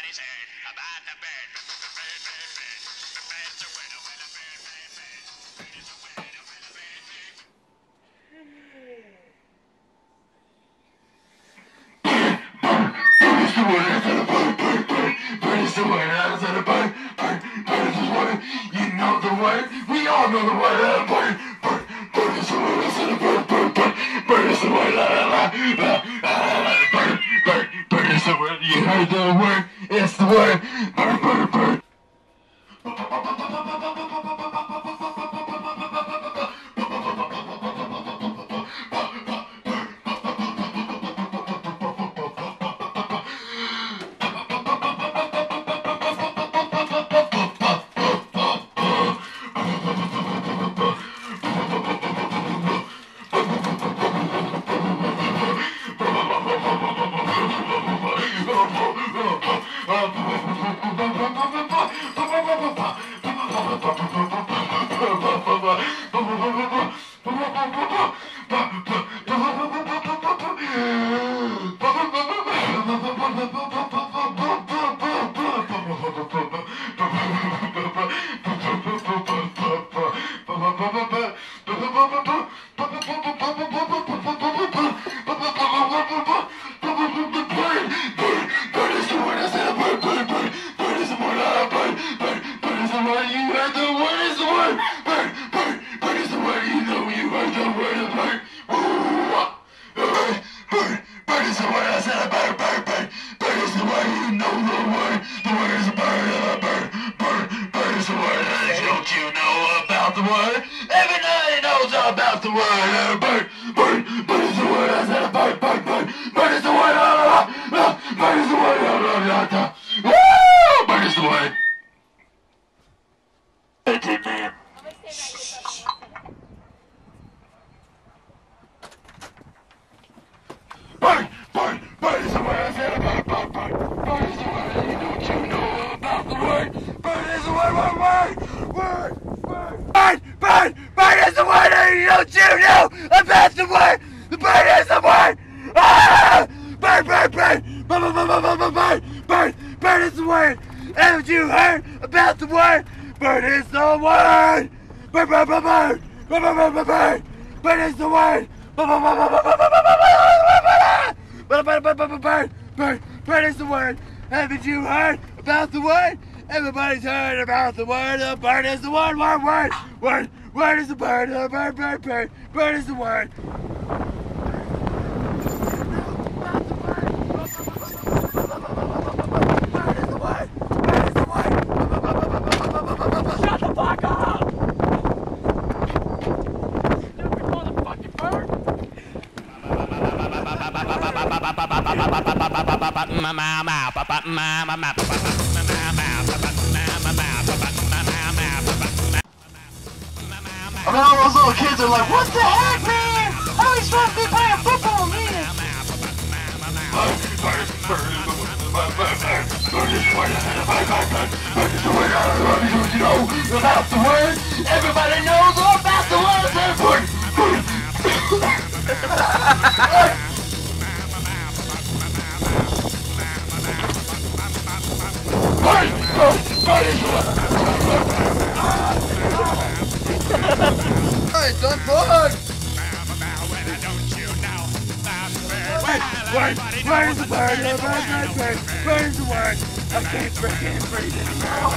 Everybody said about the bird. Bird, bird, bird. The bird's a winner, winner, bird, bird, bird. Bird is a winner, winner, bird, bird. Bird is the winner, I said a bird, bird, bird. Bird is the winner, I said a bird, bird. Bird is the winner. You know the word, we all know the word, bird, bird. Bird is the winner, I said a bird, bird, bird. Bird is the winner, bird, bird. Bird is the word, you heard the word, it's the word, bird, bird, bird. Everybody knows about the word, bird, bird, bird is the word, I said a bird, bird, bird, bird is the word, bird is the word, woo, bird is the word. Bird, bird, bird is the word, I said a bird, bird, bird, bird is the word, don't you know about the word, bird is the word, word, word, word. Bird, bird, bird is the word, don't you know about the word? The bird is the word! Ah! Bird, bird, bird! Bird, bird, bird, bird is the word! Haven't you heard about the word? Bird is the word! Bird, bird, bird, bird! Bird, bird, bird, bird, bird! Bird is the word! Bird, bird, bird, bird, bird, bird, bird, bird is the word! Haven't you heard about the word? Everybody's heard about the word. The bird is the word. Word, word, word. Word is the bird. The bird, bird, bird. Bird is the word. Bird is the word. Bird is the word. Shut the fuck up! Stupid motherfucking bird. I mean, all those little kids are like, what the heck, man? How are you supposed to be playing football, man? You know about the word? Everybody knows all about the word. Hey, don't plug! Word is the bird, bird is the word. I can't freaking breathe anymore.